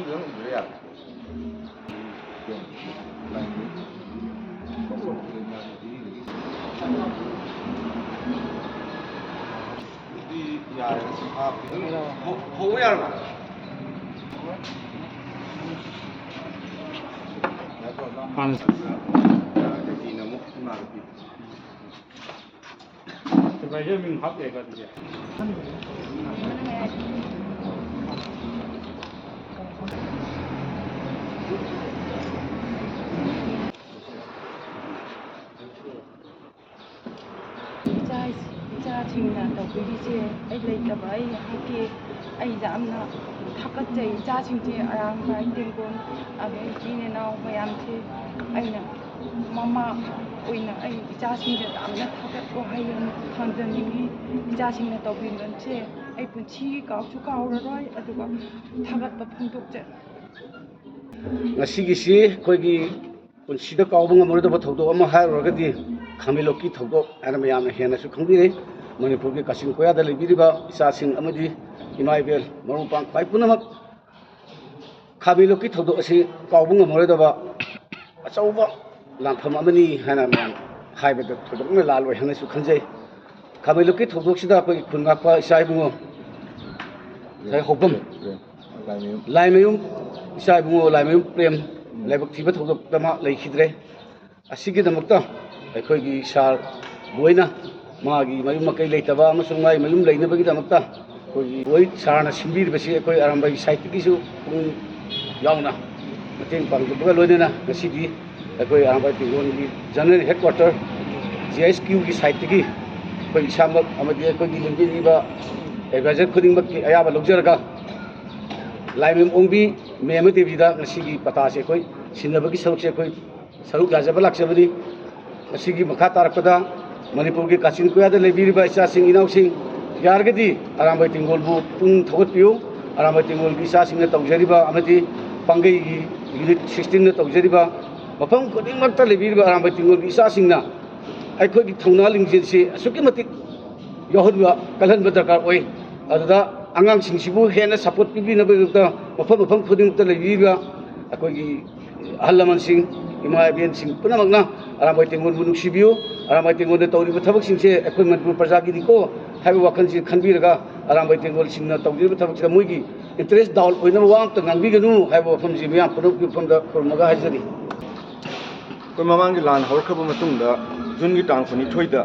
hướng dưới à đi nhà hố nhà mà 한 제가 여명 합해가지고 이자친구나 또 우리지 애들이다 아이 하게 아이 잠나 탁같이 이자친구지 아랑 바이딩군 아베 기네나 오야암티 아이나 마마 오이나 아이 이자친구지 암나 탁같고 하이는 탕전님이 이자친구나 또 빈런치 아이 분치 가우추 가우러로이 아두가 탁같다 풍독제 ngasi koigi punsida kaubanga morida ba thodo ama hairogadi khamiloki thodo ana mayam hena su khangbi manipur ki kasing koya da libiriba isa sing amadi imaibel marupang pai punamak khamiloki thodo asi kaubanga morida ba achauba lantham amani hana man haibada thodo me laloi hana su khanjai khamiloki thodo sida koi khunga pa isa ibungo sai hobam laimeyum isa ibungo laimeyum prem laibak thiba thok tama leikhidre asigi damakta akhoi sar boina magi mayum makai leitaba amasung mai mayum leinabagi damakta koi boi sarna simbir besi akhoi arambai site ki su yauna mateng pangba loinena ngasidi akhoi arambai tingon gi general headquarter GSQ ki site ki koi samak amadi akhoi gi limbi ba advisor khuding bak ayaba logjarga laimem ongbi mema devida ngasigi pata se koi sinabagi saruk se koi saruk lajaba laksabadi ngasigi makha tarakpada manipur gi kachin koya da lebiriba isa sing inau sing yargadi arambai tingol bu pung thogot piu arambai tingol gi isa sing na tawjariba amati pangai gi unit 16 na tawjariba mafam koding makta lebiriba arambai tingol gi isa sing na ai khoi gi thongna lingjin se asuki matik yohudwa kalhan badakar oi adada angang singsibu hena support pibi na bagta mafam khuding ta lebiga akoi halaman sing ima bien sing puna magna arambai tengon bunuk sibiu arambai tengon de tawri thabak sing se akoi manpur praja gi diko haiba wakan sing khanbi raga arambai tengon sing na tawri thabak sa muigi interest daul oina wang ta ngangbi ganu haiba wafam ji mya punu ki fam da kurmaga hajari koi mamang gi lan hor khaba matung da jun gi tang phani thoida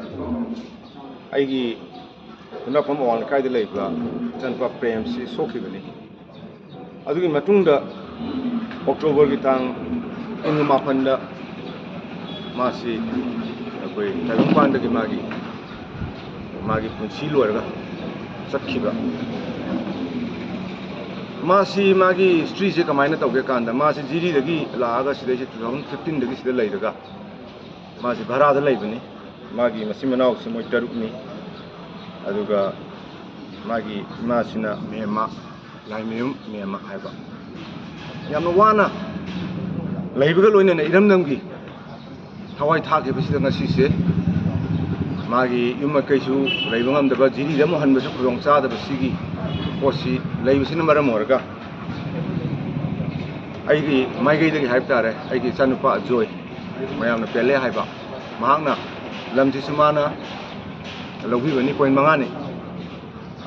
ai gi na pam on kai de leibla chanpa prem si sokhibani adugi matungda october gi tang ing ma phanda masi koi talung panda gi magi punchi loraga sakhiba masi magi street je kamaina tawge kanda masi jiri dagi laaga sidai 2015 dagi sida leidaga masi bhara da leibani magi masimanau simoi tarukni aduga magi masina mema laimeyum mema haiba yamna wana leibiga loinena iramnamgi thawai thake bisida ngasi se magi yumma kaisu leibangam daba jiri damo hanbasu khurong cha daba sigi posi leibisina maram orga aigi maigai dagi haib tare aigi chanupa joy mayamna pele haiba mahangna lamji sumana lobhi bani point mangani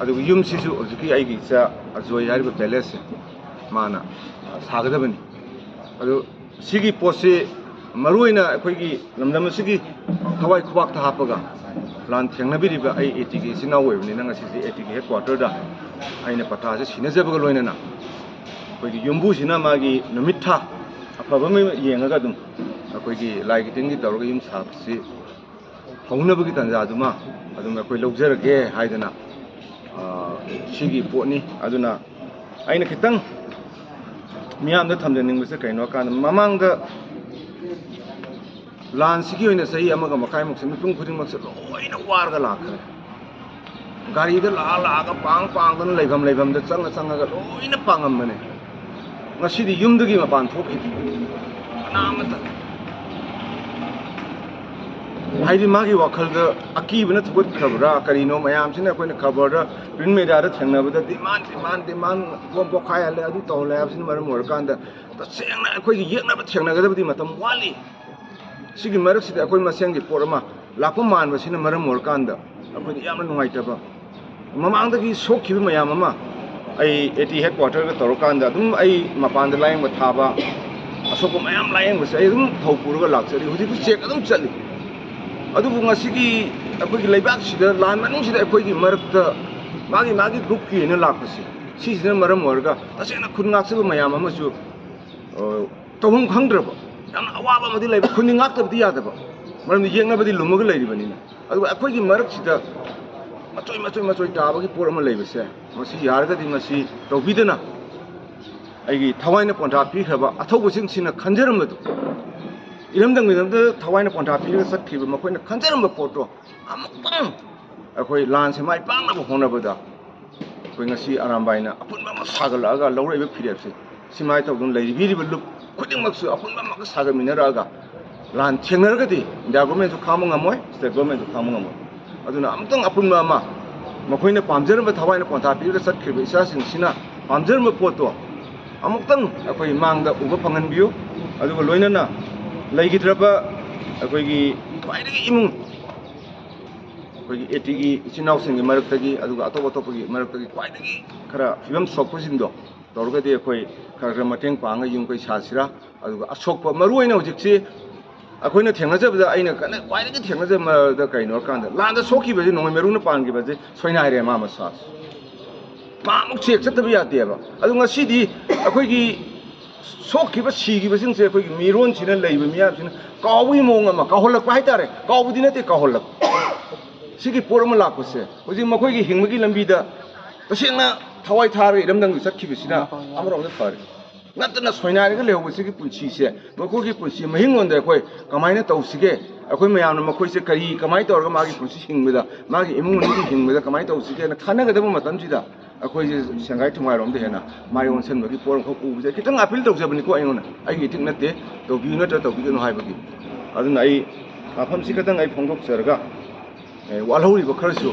adu yum sisu ojuki aigi cha ajoi hariba palace mana sagada bani adu sigi posse maruina akoigi lamdam sigi thawai khubak tha hapaga plan thengna biriba ai ATK sina webni nanga sisi ATK headquarter da aina pata se sinajabaga loinana akoigi yumbu sina magi namitha afaba me yengaga dum akoigi laigiting gi tawga yum sapsi haunabagi tanja duma aduna koi logjarage haidana sigi potni aduna aina kitang miyamda thamjaning bese kaino kan mamangda lan sigi oina sahi amaga makai mukse mitung khuding makse loina warga lakhre gari da la ga pang gan leibam da changa ga loina pangam mane ngasidi yumdagi mapan thokhi anamata ꯍꯥꯏꯗꯤ ꯃꯥꯒꯤ ꯋꯥꯈꯜꯗ ꯑꯀꯤꯕꯅ ꯊꯨꯒꯠꯈ꯭ꯔꯕ꯭ꯔꯥ ꯀꯔꯤꯅꯣ ꯃꯌꯥꯝꯁꯤꯅ ꯑꯩꯈꯣꯏꯅ ꯈꯕꯔꯗ print ꯃꯦꯗꯤꯌꯥꯗ ꯊꯦꯡꯅꯕꯗ ꯗꯤꯃꯥꯟ bomb ꯄꯣꯈꯥꯏꯍꯜꯂꯦ ꯑꯗꯨ ꯇꯧꯍꯜꯂꯦ ꯍꯥꯏꯕꯁꯤꯅ ꯃꯔꯝ ꯑꯣꯏꯔꯀꯥꯟꯗ ꯇꯁꯦꯡꯅ ꯑꯩꯈꯣꯏꯒꯤ ꯌꯦꯛꯅꯕ ꯊꯦꯡꯅꯒꯗꯕꯗꯤ ꯃꯇꯝ ꯋꯥꯠꯂꯤ ꯁꯤꯒꯤ ꯃꯔꯛꯁꯤꯗ ꯑꯩꯈꯣꯏ ꯃꯁꯦꯟꯒꯤ ꯄꯣꯠ ꯑꯃ ꯂꯥꯛꯄ ꯃꯥꯟꯕꯁꯤꯅ ꯃꯔꯝ ꯑꯣꯏꯔꯀꯥꯟꯗ ꯑꯩꯈꯣꯏꯗ ꯌꯥꯝꯅ ꯅꯨꯡꯉꯥꯏꯇꯕ ꯃꯃꯥꯡꯗꯒꯤ ꯁꯣꯛꯈꯤꯕ ꯃꯌꯥꯝ ꯑꯃ ꯑꯩ AT ꯍꯦꯗꯀ꯭ꯋꯥꯇꯔꯒ ꯇꯧꯔꯀꯥꯟꯗ ꯑꯗꯨꯝ ꯑꯩ ꯃꯄꯥꯟꯗ ꯂꯥꯌꯦꯡꯕ ꯊꯥꯕ ꯑꯁꯣꯛꯄ ꯃꯌꯥꯝ ꯂꯥꯌꯦꯡꯕꯁꯦ ꯑꯩ ꯑꯗꯨꯝ ꯊꯧ ꯄꯨꯔꯒ ꯂꯥꯛꯆꯔꯤ ꯍꯧꯖꯤꯛꯁꯨ ꯆꯦꯛ ꯑꯗꯨꯝ ꯆꯠꯂꯤ ꯑꯗꯨꯕꯨ ꯉꯁꯤꯒꯤ ꯑꯩꯈꯣꯏꯒꯤ ꯂꯩꯕꯥꯛꯁꯤꯗ ꯂꯥꯟ ꯃꯅꯨꯡꯁꯤꯗ ꯑꯩꯈꯣꯏꯒꯤ ꯃꯔꯛꯇ ꯃꯥꯒꯤ ꯒ꯭ꯔꯨꯞꯀꯤ ꯑꯣꯏꯅ ꯂꯥꯛꯄꯁꯤ ꯁꯤꯁꯤꯅ ꯃꯔꯝ ꯑꯣꯏꯔꯒ ꯇꯁꯦꯡꯅ ꯈꯨꯟ ꯉꯥꯛꯆꯕ ꯃꯌꯥꯝ ꯑꯃꯁꯨ ꯇꯧꯐꯝ ꯈꯪꯗ꯭ꯔꯕ ꯌꯥꯝꯅ ꯑꯋꯥꯕ ꯑꯃꯗꯤ ꯂꯩꯕ ꯈꯨꯟꯗꯤ ꯉꯥꯛꯇꯕꯗꯤ ꯌꯥꯗꯕ ꯃꯔꯝꯗꯤ ꯌꯦꯛꯅꯕꯗꯤ ꯂꯨꯝꯃꯒ ꯂꯩꯔꯤꯕꯅꯤꯅ ꯑꯗꯨꯒ ꯑꯩꯈꯣꯏꯒꯤ ꯃꯔꯛꯁꯤꯗ ꯃꯆꯣꯏ ꯇꯥꯕꯒꯤ ꯄꯣꯠ ꯑꯃ ꯂꯩꯕꯁꯦ ꯃꯁꯤ ꯌꯥꯔꯒꯗꯤ ꯃꯁꯤ ꯇꯧꯕꯤꯗꯅ ꯑꯩꯒꯤ ꯊꯋꯥꯏꯅ ꯄꯣꯟꯊꯥ ꯄꯤꯈ꯭ꯔꯕ ꯑꯊꯧꯕꯁꯤꯡꯁꯤꯅ ꯈꯟꯖꯔꯝꯕꯗꯣ ꯏꯔꯝꯗꯝꯒꯤꯗꯃꯛꯇ ꯊꯋꯥꯏꯅ ꯄꯣꯟꯊꯥ ꯄꯤꯔꯒ ꯆꯠꯈꯤꯕ ꯃꯈꯣꯏꯅ ꯈꯟꯖꯔꯝꯕ ꯄꯣꯠꯇꯣ ꯑꯃꯨꯛꯇꯪ ꯑꯩꯈꯣꯏ ꯂꯥꯟꯁꯦ ꯃꯥꯏ ꯄꯥꯛꯅꯕ ꯍꯣꯠꯅꯕꯗ ꯑꯩꯈꯣꯏ ꯉꯁꯤ ꯑꯔꯥꯝꯕꯥꯏꯅ ꯑꯄꯨꯟꯕ ꯑꯃ ꯁꯥꯒꯠꯂꯛꯑꯒ ꯂꯧꯔꯛꯏꯕ ꯐꯤꯔꯦꯞꯁꯦ ꯁꯨꯃꯥꯏꯅ ꯇꯧꯗꯨꯅ ꯂꯩꯔꯤꯕ ꯂꯨꯞ ꯈꯨꯗꯤꯡꯃꯛꯁꯨ ꯑꯄꯨꯟꯕ ꯑꯃꯒ ꯁꯥꯒꯠꯃꯤꯟꯅꯔꯛꯑꯒ ꯂꯥꯟ ꯊꯦꯡꯅꯔꯒꯗꯤ ꯏꯟꯗꯤꯌꯥ ꯒꯣꯔꯃꯦꯟꯁꯨ ꯈꯥꯡꯕ ꯉꯝꯃꯣꯏ ꯁ꯭ꯇꯦꯠ ꯒꯣꯔꯃꯦꯟꯁꯨ ꯈꯥꯡꯕ ꯉꯝꯃꯣꯏ ꯑꯗꯨꯅ ꯑꯃꯨꯛꯇꯪ ꯑꯄꯨꯟꯕ ꯑꯃ ꯃꯈꯣꯏꯅ ꯄꯥꯝꯖꯔꯝꯕ ꯊꯋꯥꯏꯅ ꯄꯣꯟꯊꯥ ꯄꯤꯔꯒ ꯆꯠꯈ꯭ꯔꯤꯕ ꯏꯆꯥꯁꯤꯡꯁꯤꯅ ꯄꯥꯝꯖꯔꯝꯕ ꯄꯣꯠꯇꯣ ꯑꯃꯨꯛꯇꯪ ꯑꯩꯈꯣꯏ ꯃꯥꯡꯗ ꯎꯕ ꯐꯪꯍꯟꯕꯤꯌꯨ ꯑꯗꯨꯒ ꯂꯣꯏꯅꯅ ꯂꯩꯈꯤꯗ꯭ꯔꯕ ꯑꯩꯈꯣꯏꯒꯤ ꯈ꯭ꯋꯥꯏꯗꯒꯤ ꯏꯃꯨꯡ ꯑꯩꯈꯣꯏꯒꯤ ATꯒꯤ ꯏꯆꯤꯟ ꯏꯅꯥꯎꯁꯤꯡꯒꯤ ꯃꯔꯛꯇꯒꯤ ꯑꯗꯨꯒ ꯑꯇꯣꯞꯄꯒꯤ ꯃꯔꯛꯇꯒꯤ ꯈ꯭ꯋꯥꯏꯗꯒꯤ ꯈꯔ ꯐꯤꯕꯝ ꯁꯣꯛꯄꯁꯤꯡꯗꯣ ꯇꯧꯔꯒꯗꯤ ꯑꯩꯈꯣꯏ ꯈꯔ ꯃꯇꯦꯡ ꯄꯥꯡꯉ ꯌꯨꯝ ꯀꯩ ꯁꯥꯁꯤꯔꯥ ꯑꯗꯨꯒ ꯑꯁꯣꯛꯄ ꯃꯔꯨꯑꯣꯏꯅ ꯍꯧꯖꯤꯛꯁꯤ ꯑꯩꯈꯣꯏꯅ ꯊꯦꯡꯅꯖꯕꯗ ꯑꯩꯅ ꯈ꯭ꯋꯥꯏꯗꯒꯤ ꯊꯦꯡꯅꯖꯕꯗ ꯀꯩꯅꯣ ꯍꯥꯏꯔꯀꯥꯟꯗ ꯂꯥꯟꯗ ꯁꯣꯛꯈꯤꯕꯁꯤ ꯅꯣꯡꯃꯩ ꯃꯔꯨꯅ ꯄꯥꯟꯈꯤꯕꯁꯦ ꯁꯣꯏꯅꯥꯏꯔꯦ ꯃꯥ ꯃꯁꯥꯁꯦ ꯃꯥ ꯑꯃꯨꯛ ꯆꯦꯛ ꯆꯠꯇꯕ ꯌꯥꯗꯦꯕ ꯑꯗꯨ ꯉꯁꯤꯗꯤ ꯑꯩꯈꯣꯏꯒꯤ ꯁꯣꯛꯈꯤꯕ ꯁꯤꯈꯤꯕꯁꯤꯡꯁꯦ ꯑꯩꯈꯣꯏꯒꯤ ꯃꯤꯔꯣꯟꯁꯤꯅ ꯂꯩꯕ ꯃꯤꯌꯥꯝꯁꯤꯅ ꯀꯥꯎꯕꯒꯤ ꯃꯑꯣꯡ ꯑꯃ ꯀꯥꯎꯍꯜꯂꯛꯄ ꯍꯥꯏꯇꯥꯔꯦ ꯀꯥꯎꯕꯗꯤ ꯅꯠꯇꯦ ꯀꯥꯎꯍꯜꯂꯛꯄ ꯁꯤꯒꯤ ꯄꯣꯠ ꯑꯃ ꯂꯥꯛꯄꯁꯦ ꯍꯧꯖꯤꯛ ꯃꯈꯣꯏꯒꯤ ꯍꯤꯡꯕꯒꯤ ꯂꯝꯕꯤꯗ ꯇꯁꯦꯡꯅ ꯊꯋꯥꯏ ꯊꯥꯔꯒ ꯏꯔꯝꯗꯝꯒꯤ ꯆꯠꯈꯤꯕꯁꯤꯅ ꯑꯃꯔꯣꯝꯗ ꯐꯔꯦ ꯅꯠꯇꯅ ꯁꯣꯏꯅꯥꯏꯔꯒ ꯂꯩꯍꯧꯕꯁꯤꯒꯤ ꯄꯨꯟꯁꯤꯁꯦ ꯃꯈꯣꯏꯒꯤ ꯄꯨꯟꯁꯤ ꯃꯍꯤꯡꯂꯣꯟꯗ ꯑꯩꯈꯣꯏ ꯀꯃꯥꯏꯅ ꯇꯧꯁꯤꯒꯦ ꯑꯩꯈꯣꯏ ꯃꯌꯥꯝꯅ ꯃꯈꯣꯏꯁꯦ ꯀꯃꯥꯏꯅ ꯇꯧꯔꯒ ꯃꯥꯒꯤ ꯄꯨꯟꯁꯤ ꯍꯤꯡꯕꯗ ꯃꯥꯒꯤ ꯏꯃꯨꯡ ꯃꯅꯨꯡꯒꯤ ꯍꯤꯡꯕꯗ ꯀꯃꯥꯏꯅ ꯇꯧꯁꯤꯒꯦꯅ ꯈꯟꯅꯒꯗꯕ ꯃꯇꯝꯁꯤꯗ ꯑꯩꯈꯣꯏꯁꯦ ꯁꯦꯡꯒꯥꯏ ꯊꯨꯝꯒꯥꯏꯔꯣꯝꯗ ꯍꯦꯟꯅ ꯃꯥꯏ ꯑꯣꯟꯁꯤꯟꯕꯒꯤ ꯄꯣꯠ ꯑꯃꯈꯛ ꯎꯕꯁꯦ ꯈꯤꯇꯪ ꯑꯄꯤꯜ ꯇꯧꯖꯕꯅꯤꯀꯣ ꯑꯩꯉꯣꯟꯗ ꯑꯩꯒꯤ ꯏꯊꯤꯛ ꯅꯠꯇꯦ ꯇꯧꯕꯤꯌꯨ ꯅꯠꯇ꯭ꯔ ꯇꯧꯕꯤꯒꯅꯨ ꯍꯥꯏꯕꯒꯤ ꯑꯗꯨꯅ ꯑꯩ ꯋꯥꯐꯝꯁꯤ ꯈꯤꯇꯪ ꯑꯩ ꯐꯣꯡꯗꯣꯛꯆꯔꯒ ꯋꯥꯠꯍꯧꯔꯤꯕ ꯈꯔꯁꯨ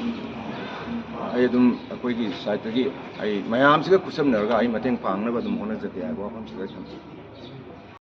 ꯑꯩ ꯑꯗꯨꯝ ꯑꯩꯈꯣꯏꯒꯤ ꯁꯥꯏꯠꯇꯒꯤ ꯑꯩ ꯃꯌꯥꯝꯁꯤꯒ ꯈꯨꯠꯁꯝꯅꯔꯒ ꯑꯩ ꯃꯇꯦꯡ ꯄꯥꯡꯅꯕ ꯑꯗꯨꯝ ꯍꯣꯠꯅꯖꯒꯦ ꯍꯥꯏꯕ ꯋꯥꯐꯝꯁꯤꯗ ꯑꯩ ꯊꯝꯖꯒꯦ